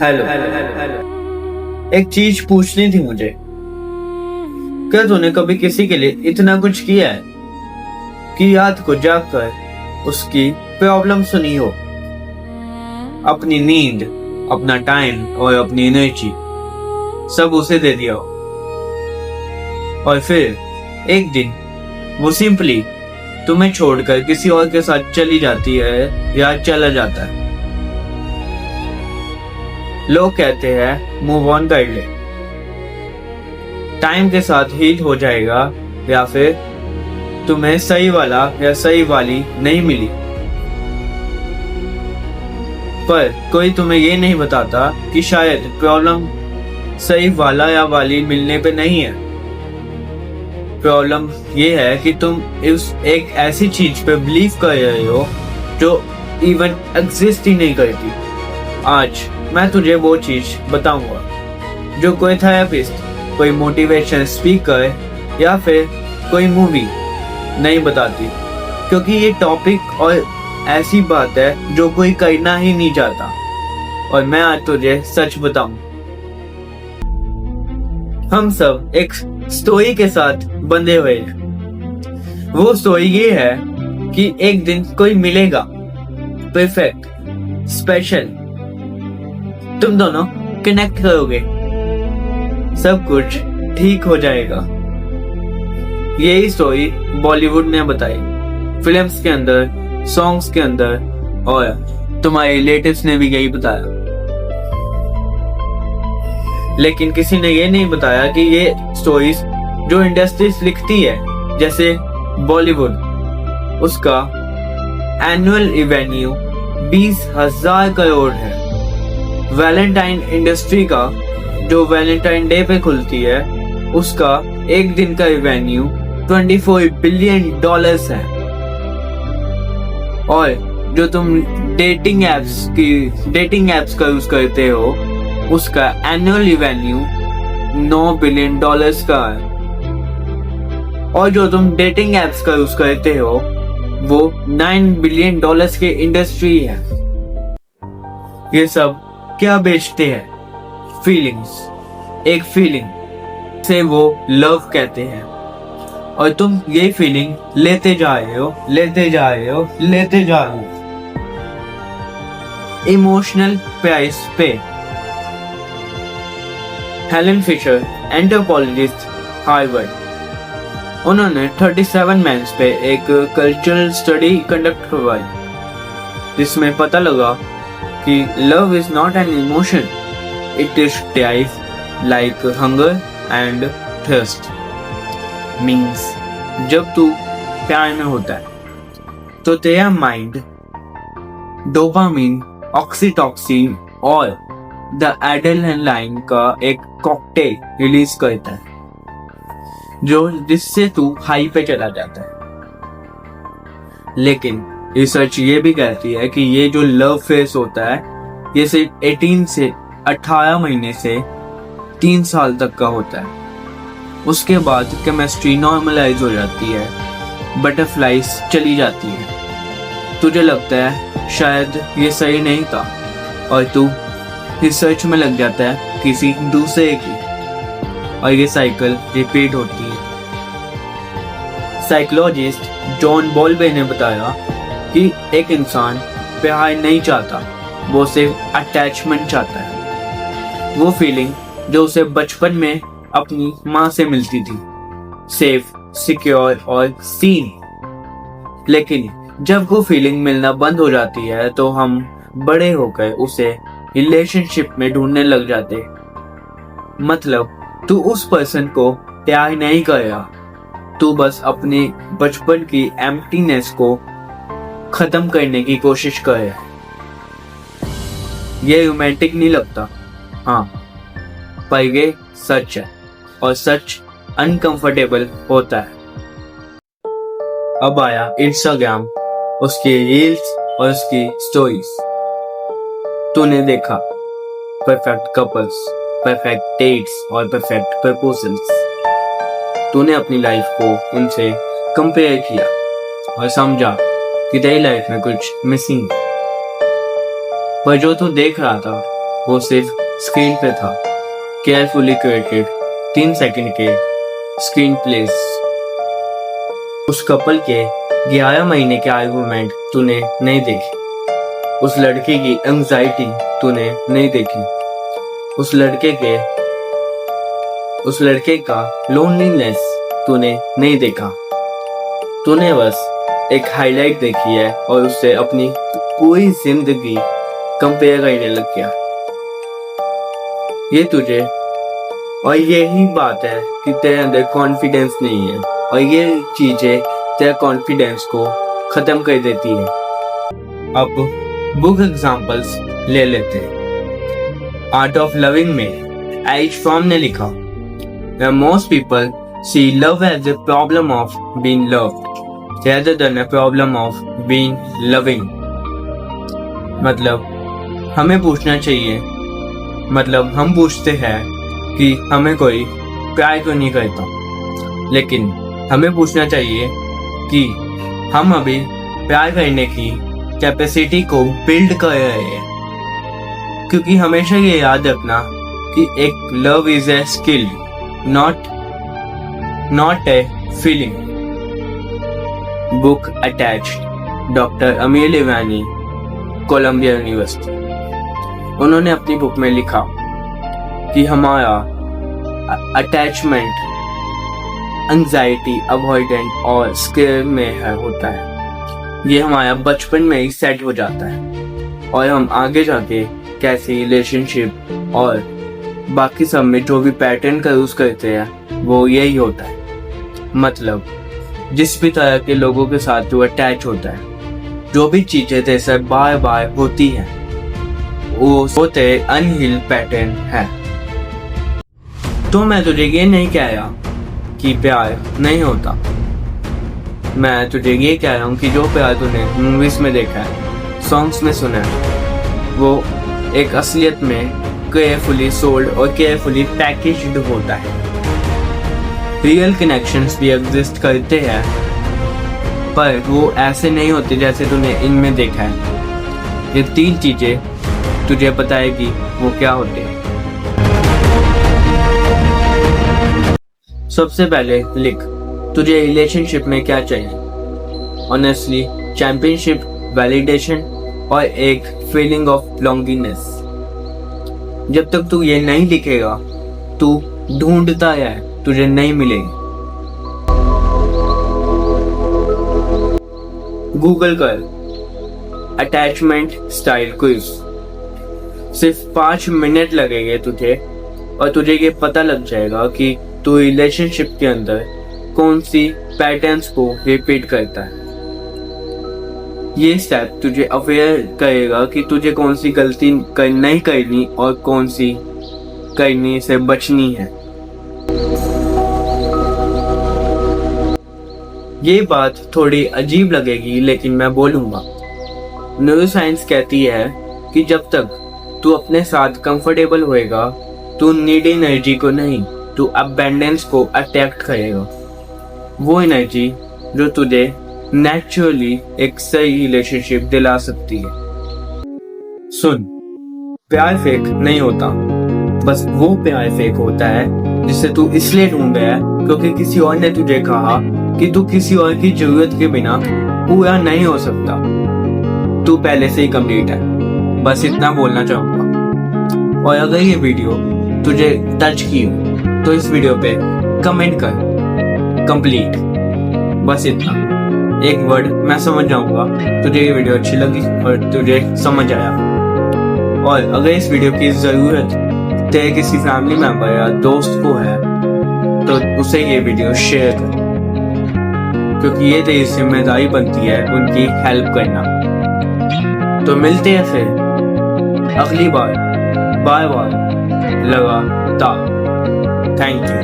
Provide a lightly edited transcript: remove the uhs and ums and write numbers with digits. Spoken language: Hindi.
हेलो। एक चीज पूछनी थी मुझे। क्या तूने कभी किसी के लिए इतना कुछ किया है कि रात को जागकर उसकी प्रॉब्लम सुनी हो? अपनी नींद, अपना टाइम और अपनी एनर्जी सब उसे दे दिया हो, और फिर एक दिन वो सिंपली तुम्हें छोड़कर किसी और के साथ चली जाती है या चला जाता है। लोग कहते हैं मूव ऑन कर ले, टाइम के साथ हील हो जाएगा, या फिर तुम्हें सही वाला या सही वाली नहीं मिली। पर कोई तुम्हें ये नहीं बताता कि शायद प्रॉब्लम सही वाला या वाली मिलने पे नहीं है। प्रॉब्लम ये है कि तुम इस एक ऐसी चीज पे बिलीव कर रहे हो जो इवन एग्जिस्ट ही नहीं करती। आज मैं तुझे वो चीज बताऊंगा जो कोई थेरेपिस्ट, कोई मोटिवेशन स्पीकर या फिर कोई मूवी नहीं बताती, क्योंकि ये टॉपिक और ऐसी बात है जो कोई करना ही नहीं चाहता। और मैं आज तुझे सच बताऊं, हम सब एक स्टोरी के साथ बंधे हुए हैं। वो स्टोरी ये है कि एक दिन कोई मिलेगा, परफेक्ट, स्पेशल, तुम दोनों कनेक्ट करोगे, सब कुछ ठीक हो जाएगा। यही स्टोरी बॉलीवुड ने बताई, फिल्म्स के अंदर, सॉन्ग्स के अंदर, और तुम्हारे रिलेटिव्स ने भी यही बताया। लेकिन किसी ने ये नहीं बताया कि ये स्टोरीज जो इंडस्ट्रीज लिखती है, जैसे बॉलीवुड, उसका एनुअल रेवेन्यू 20,000 करोड़ है। वैलेंटाइन इंडस्ट्री का जो वैलेंटाइन डे पे खुलती है, उसका एक दिन का रेवेन्यू $24 बिलियन है। और जो तुम डेटिंग एप्स का यूज करते हो, उसका एनुअल रेवेन्यू $9 बिलियन का है। और जो तुम डेटिंग एप्स का यूज करते हो, वो $9 बिलियन के इंडस्ट्री है। ये सब क्या बेचते हैं? फीलिंग्स। एक फीलिंग से वो लव कहते हैं, और तुम ये फीलिंग लेते जा रहे हो। इमोशनल प्राइस पे। हेलन फिशर, एंथ्रोपोलॉजिस्ट, हार्वर्ड, उन्होंने 37 मेंस पे एक कल्चरल स्टडी कंडक्ट करवाई, जिसमें पता लगा कि love is not an emotion, it is type like hunger and thirst. Means जब तू प्यार में होता है तो तेरा माइंड डोपामिन, ऑक्सीटॉक्सिन और द एड्रेनलाइन का एक कॉकटेल रिलीज करता है, जिससे तू हाई पे चला जाता है। लेकिन रिसर्च ये भी कहती है कि ये जो लव फेस होता है, ये सिर्फ 18 से 18 महीने से 3 साल तक का होता है। उसके बाद केमिस्ट्री नॉर्मलाइज हो जाती है, बटरफ्लाईज चली जाती है। तुझे लगता है शायद ये सही नहीं था, और तू रिसर्च में लग जाता है किसी दूसरे की, और ये साइकिल रिपीट होती है। साइकोलॉजिस्ट जॉन बॉल्बे ने बताया कि एक इंसान प्यार नहीं चाहता, वो सिर्फ अटैचमेंट चाहता है। वो फीलिंग जो उसे बचपन में अपनी माँ से मिलती थी, सेफ, सिक्योर और सीन। लेकिन जब वो फीलिंग मिलना बंद हो जाती है, तो हम बड़े होकर उसे रिलेशनशिप में ढूंढने लग जाते। मतलब तू उस पर्सन को प्यार नहीं कर रहा, तू बस अपने बचपन की एम्प्टीनेस को खत्म करने की कोशिश कर रहा है। ये रोमांटिक नहीं लगता, हाँ, पर ये सच है, और सच अनकंफर्टेबल होता है। अब आया इंस्टाग्राम, उसकी रील्स और उसकी स्टोरीज। तूने देखा परफेक्ट कपल्स, परफेक्ट डेट्स और परफेक्ट प्रपोजल्स। तूने अपनी लाइफ को उनसे कंपेयर किया और समझा कि तेरी लाइफ में कुछ मिसिंग। पर जो तू देख रहा था वो सिर्फ स्क्रीन पे था। केयरफुली क्रिएटेड 3 सेकंड के स्क्रीन प्लेस। उस कपल के 11 महीने के आर्गुमेंट तूने नहीं देखी। उस लड़के की एंजाइटी तूने नहीं देखी। उस लड़के का लोनलीनेस तूने नहीं देखा। तूने बस एक हाईलाइट देखी है और उससे अपनी पूरी जिंदगी कंपेयर करने लग गया। ये तुझे और यही बात है कि तेरे अंदर कॉन्फिडेंस नहीं है और ये चीजें तेरे कॉन्फिडेंस को खत्म कर देती है। अब बुक एग्जांपल्स ले लेते हैं। आर्ट ऑफ लविंग में एच फ्रॉम ने लिखा, most people see love as a problem of being loved rather than a problem of being loving। मतलब हमें पूछना चाहिए, मतलब हम पूछते हैं कि हमें कोई प्यार क्यों नहीं करता, लेकिन हमें पूछना चाहिए कि हम अभी प्यार करने की कैपेसिटी को बिल्ड कर रहे हैं। क्योंकि हमेशा ये याद रखना कि एक love is a skill, not a feeling. Book attached, doctor अमीर लेवानी, कोलंबिया यूनिवर्सिटी। उन्होंने अपनी बुक में लिखा कि हमारा अटैचमेंट एंजाइटी, अवॉइडेंट और स्केयर में होता है। ये हमारा बचपन में ही सेट हो जाता है और हम आगे जाके कैसी रिलेशनशिप और बाकी सब में जो भी पैटर्न का यूज करते हैं वो यही होता है। मतलब जिस भी तरह के लोगों के साथ जो अटैच होता है, जो भी चीजें तेरे साथ बार बार होती हैं, वो तेरे अनहील्ड पैटर्न है। तो मैं तुझे ये नहीं कह रहा कि प्यार नहीं होता। मैं तुझे ये कह रहा हूँ कि जो प्यार तूने मूवीज में देखा है, सॉन्ग्स में सुना है, वो एक असलियत में केयरफुली सोल्ड और केयरफुली पैकेज्ड होता है। रियल कनेक्शंस भी एग्जिस्ट करते हैं, पर वो ऐसे नहीं होते जैसे तूने इनमें देखा है। ये 3 चीजें तुझे बताएगी वो क्या होते हैं। सबसे पहले लिख, तुझे रिलेशनशिप में क्या चाहिए। ऑनेस्टली, चैंपियनशिप, वैलिडेशन और एक फीलिंग ऑफ लॉन्गिनेस। जब तक तू ये नहीं लिखेगा, तू ढूंढता है, तुझे नहीं मिलेगी। गूगल कर अटैचमेंट स्टाइल क्विज। सिर्फ 5 मिनट लगेंगे तुझे और तुझे ये पता लग जाएगा कि तू रिलेशनशिप के अंदर कौन सी पैटर्न्स को रिपीट करता है। ये स्टेप तुझे अवेयर करेगा कि तुझे कौन सी गलती नहीं करनी और कौन सी करने से बचनी है। ये बात थोड़ी अजीब लगेगी, लेकिन मैं बोलूंगा। न्यूरो साइंस कहती है कि जब तक तू अपने साथ कंफर्टेबल होएगा, तू नीड एनर्जी को नहीं, तू अबेंडेंस को अट्रैक्ट करेगा। वो एनर्जी जो तुझे नेचुरली एक सही रिलेशनशिप दिला सकती है। सुन, प्यार फेक नहीं होता, बस वो प्यार फेक होता है जिसे तू इसलिए ढूंढ रहा है क्योंकि किसी और ने तुझे कहा कि तू किसी और की जरूरत के बिना पूरा नहीं हो सकता। तू पहले से ही कंप्लीट है। बस इतना बोलना चाहूंगा। और अगर ये वीडियो तुझे टच की हो तो इस वीडियो पे कमेंट कर कंप्लीट। बस इतना, एक वर्ड मैं समझ जाऊंगा तुझे ये वीडियो अच्छी लगी और तुझे समझ आया। और अगर इस वीडियो की जरूरत तेरे किसी फैमिली मेंबर या दोस्त को है तो उसे ये वीडियो शेयर कर, क्योंकि ये तेरी जिम्मेदारी बनती है उनकी हेल्प करना। तो मिलते हैं फिर अगली बार, बाय बाय, लगातार। Thank you.